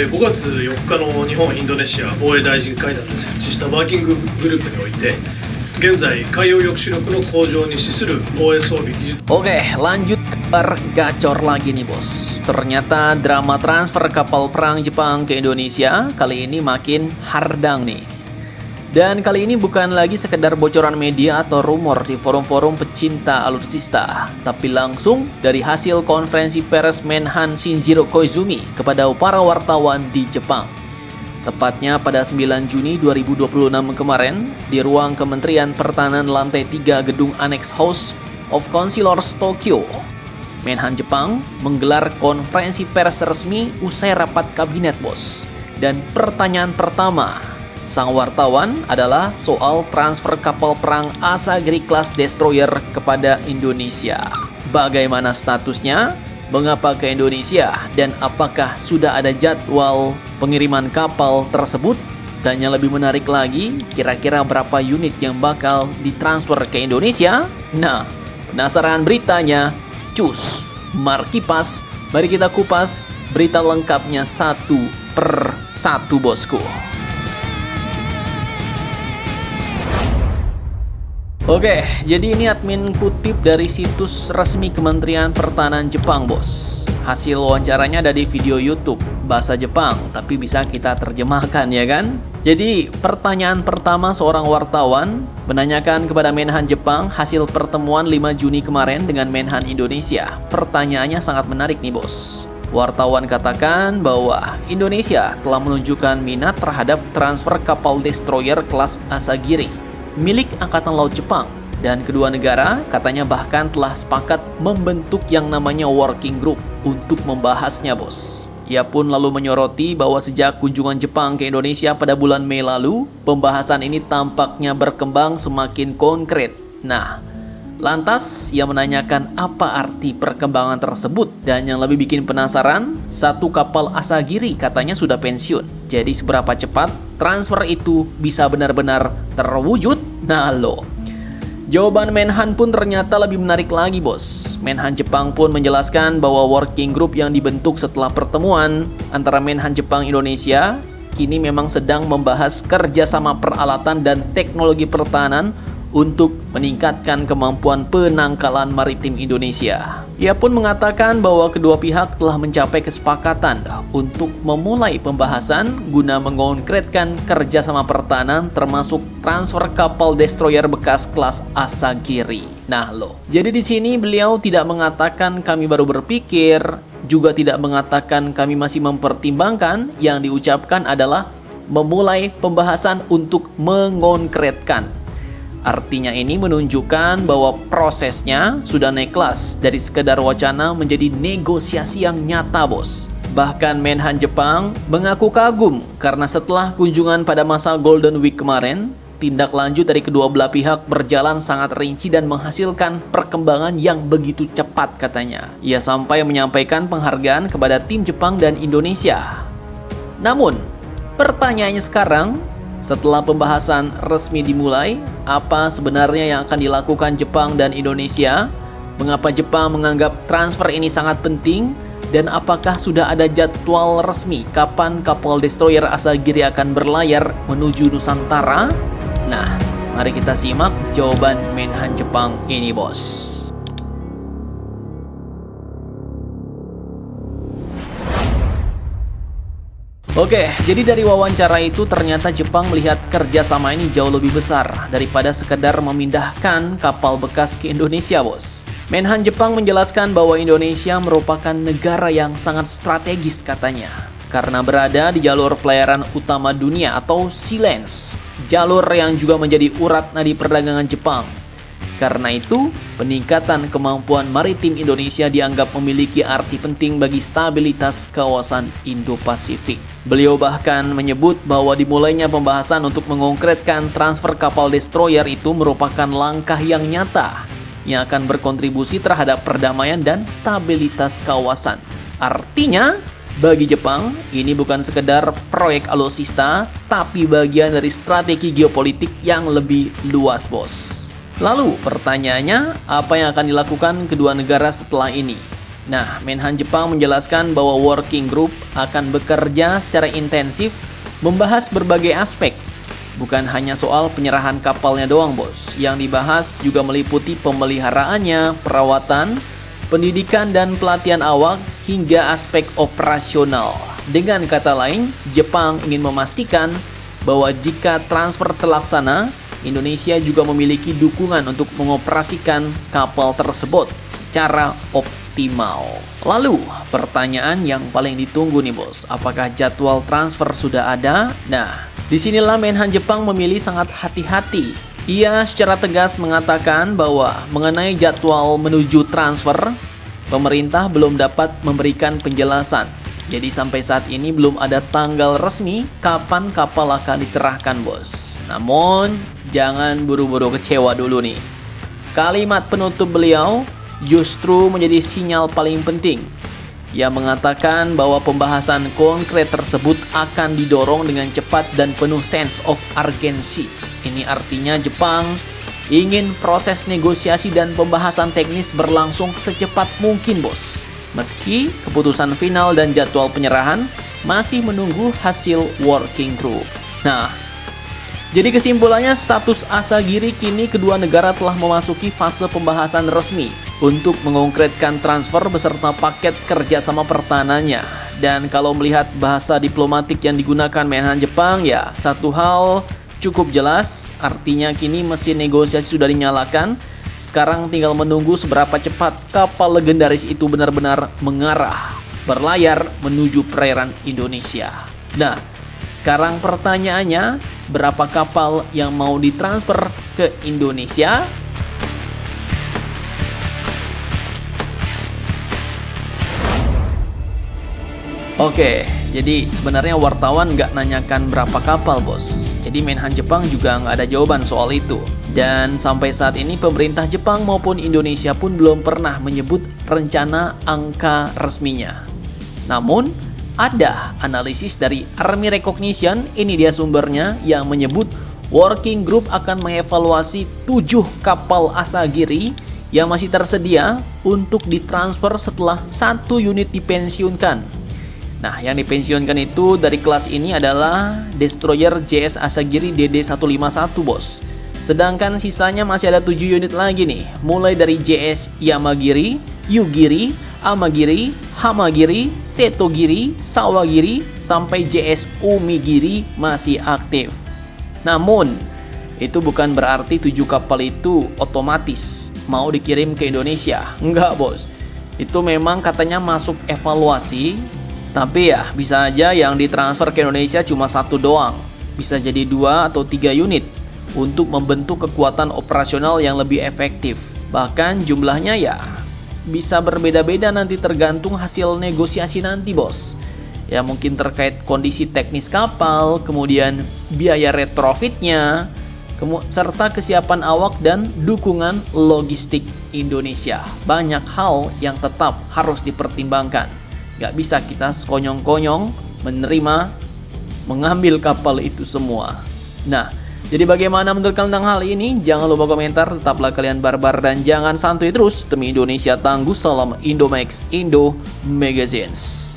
5月4日の日本インドネシア防衛大臣会談で設置したワーキンググループにおいて、現在海洋抑止力の向上に資する防衛装備技術。 Oke, lanjut kabar gacor lagi nih bos. Ternyata drama transfer kapal perang Jepang ke Indonesia kali ini makin hardang nih. Dan kali ini bukan lagi sekedar bocoran media atau rumor di forum-forum pecinta alutsista, tapi langsung dari hasil konferensi pers Menhan Shinjiro Koizumi kepada para wartawan di Jepang. Tepatnya pada 9 Juni 2026 kemarin, di ruang Kementerian Pertahanan lantai 3 gedung Annex House of Councilors Tokyo, Menhan Jepang menggelar konferensi pers resmi usai rapat kabinet bos. Dan pertanyaan pertama sang wartawan adalah soal transfer kapal perang Asagiri Class Destroyer kepada Indonesia. Bagaimana statusnya? Mengapa ke Indonesia? Dan apakah sudah ada jadwal pengiriman kapal tersebut? Dan yang lebih menarik lagi, kira-kira berapa unit yang bakal ditransfer ke Indonesia? Nah, penasaran beritanya? Cus, Markipas, mari kita kupas berita lengkapnya satu per satu bosku. Oke, jadi ini admin kutip dari situs resmi Kementerian Pertahanan Jepang, bos. Hasil wawancaranya ada di video YouTube bahasa Jepang, tapi bisa kita terjemahkan ya kan? Jadi, pertanyaan pertama seorang wartawan menanyakan kepada Menhan Jepang hasil pertemuan 5 Juni kemarin dengan Menhan Indonesia. Pertanyaannya sangat menarik nih, bos. Wartawan katakan bahwa Indonesia telah menunjukkan minat terhadap transfer kapal destroyer kelas Asagiri milik Angkatan Laut Jepang, dan kedua negara katanya bahkan telah sepakat membentuk yang namanya working group untuk membahasnya bos. Ia pun lalu menyoroti bahwa sejak kunjungan Jepang ke Indonesia pada bulan Mei lalu, pembahasan ini tampaknya berkembang semakin konkret. Nah, lantas ia menanyakan apa arti perkembangan tersebut, dan yang lebih bikin penasaran, satu kapal Asagiri katanya sudah pensiun. Jadi seberapa cepat transfer itu bisa benar-benar terwujud? Nah lo, jawaban Menhan pun ternyata lebih menarik lagi bos. Menhan Jepang pun menjelaskan bahwa working group yang dibentuk setelah pertemuan antara Menhan Jepang Indonesia kini memang sedang membahas kerjasama peralatan dan teknologi pertahanan untuk meningkatkan kemampuan penangkalan maritim Indonesia. Ia pun mengatakan bahwa kedua pihak telah mencapai kesepakatan untuk memulai pembahasan guna mengonkretkan kerjasama pertahanan termasuk transfer kapal destroyer bekas kelas Asagiri. Nah lo, jadi di sini beliau tidak mengatakan kami baru berpikir, juga tidak mengatakan kami masih mempertimbangkan. Yang diucapkan adalah memulai pembahasan untuk mengonkretkan. Artinya ini menunjukkan bahwa prosesnya sudah naik kelas dari sekedar wacana menjadi negosiasi yang nyata bos. Bahkan Menhan Jepang mengaku kagum karena setelah kunjungan pada masa Golden Week kemarin, tindak lanjut dari kedua belah pihak berjalan sangat rinci dan menghasilkan perkembangan yang begitu cepat katanya. Ia sampai menyampaikan penghargaan kepada tim Jepang dan Indonesia. Namun, pertanyaannya sekarang, setelah pembahasan resmi dimulai, apa sebenarnya yang akan dilakukan Jepang dan Indonesia? Mengapa Jepang menganggap transfer ini sangat penting? Dan apakah sudah ada jadwal resmi kapan kapal destroyer Asagiri akan berlayar menuju Nusantara? Nah, mari kita simak jawaban Menhan Jepang ini bos. Oke, jadi dari wawancara itu ternyata Jepang melihat kerjasama ini jauh lebih besar daripada sekedar memindahkan kapal bekas ke Indonesia, bos. Menhan Jepang menjelaskan bahwa Indonesia merupakan negara yang sangat strategis katanya, karena berada di jalur pelayaran utama dunia atau Sea Lanes, jalur yang juga menjadi urat nadi perdagangan Jepang. Karena itu, peningkatan kemampuan maritim Indonesia dianggap memiliki arti penting bagi stabilitas kawasan Indo-Pasifik. Beliau bahkan menyebut bahwa dimulainya pembahasan untuk mengonkretkan transfer kapal destroyer itu merupakan langkah yang nyata yang akan berkontribusi terhadap perdamaian dan stabilitas kawasan. Artinya, bagi Jepang, ini bukan sekedar proyek alutsista, tapi bagian dari strategi geopolitik yang lebih luas, bos. Lalu pertanyaannya, apa yang akan dilakukan kedua negara setelah ini? Nah, Menhan Jepang menjelaskan bahwa working group akan bekerja secara intensif membahas berbagai aspek. Bukan hanya soal penyerahan kapalnya doang, bos. Yang dibahas juga meliputi pemeliharaannya, perawatan, pendidikan dan pelatihan awak, hingga aspek operasional. Dengan kata lain, Jepang ingin memastikan bahwa jika transfer terlaksana, Indonesia juga memiliki dukungan untuk mengoperasikan kapal tersebut secara optimal. Lalu, pertanyaan yang paling ditunggu nih bos, apakah jadwal transfer sudah ada? Nah, disinilah Menhan Jepang memilih sangat hati-hati. Ia secara tegas mengatakan bahwa mengenai jadwal menuju transfer, pemerintah belum dapat memberikan penjelasan. Jadi sampai saat ini belum ada tanggal resmi kapan kapal akan diserahkan, bos. Namun, jangan buru-buru kecewa dulu nih. Kalimat penutup beliau justru menjadi sinyal paling penting. Ia mengatakan bahwa pembahasan konkret tersebut akan didorong dengan cepat dan penuh sense of urgency. Ini artinya Jepang ingin proses negosiasi dan pembahasan teknis berlangsung secepat mungkin, bos. Meski keputusan final dan jadwal penyerahan masih menunggu hasil working group. Nah, jadi kesimpulannya status Asagiri kini kedua negara telah memasuki fase pembahasan resmi untuk mengkonkretkan transfer beserta paket kerjasama pertahanannya. Dan kalau melihat bahasa diplomatik yang digunakan Menhan Jepang, ya satu hal cukup jelas, artinya kini mesin negosiasi sudah dinyalakan. Sekarang tinggal menunggu seberapa cepat kapal legendaris itu benar-benar mengarah, berlayar menuju perairan Indonesia. Nah, sekarang pertanyaannya, berapa kapal yang mau ditransfer ke Indonesia? Oke, jadi sebenarnya wartawan nggak nanyakan berapa kapal, bos. Jadi Menhan Jepang juga nggak ada jawaban soal itu. Dan sampai saat ini pemerintah Jepang maupun Indonesia pun belum pernah menyebut rencana angka resminya. Namun, ada analisis dari Army Recognition, ini dia sumbernya, yang menyebut working group akan mengevaluasi 7 kapal Asagiri yang masih tersedia untuk ditransfer setelah 1 unit dipensiunkan. Nah, yang dipensiunkan itu dari kelas ini adalah Destroyer JS Asagiri DD151, bos. Sedangkan sisanya masih ada 7 unit lagi nih, mulai dari JS Yamagiri, Yugiri, Amagiri, Hamagiri, Setogiri, Sawagiri, sampai JS Umigiri masih aktif. Namun, itu bukan berarti 7 kapal itu otomatis mau dikirim ke Indonesia. Enggak, bos. Itu memang katanya masuk evaluasi, tapi ya bisa aja yang ditransfer ke Indonesia cuma 1 doang. Bisa jadi 2 atau 3 unit untuk membentuk kekuatan operasional yang lebih efektif. Bahkan jumlahnya ya bisa berbeda-beda nanti tergantung hasil negosiasi nanti, bos. Ya mungkin terkait kondisi teknis kapal, kemudian biaya retrofitnya, serta kesiapan awak dan dukungan logistik Indonesia. Banyak hal yang tetap harus dipertimbangkan. Gak bisa kita sekonyong-konyong mengambil kapal itu semua. Nah, jadi bagaimana menurut kalian tentang hal ini? Jangan lupa komentar, tetaplah kalian barbar dan jangan santuy terus. Demi Indonesia tangguh, salam Indomax Indo Magazines.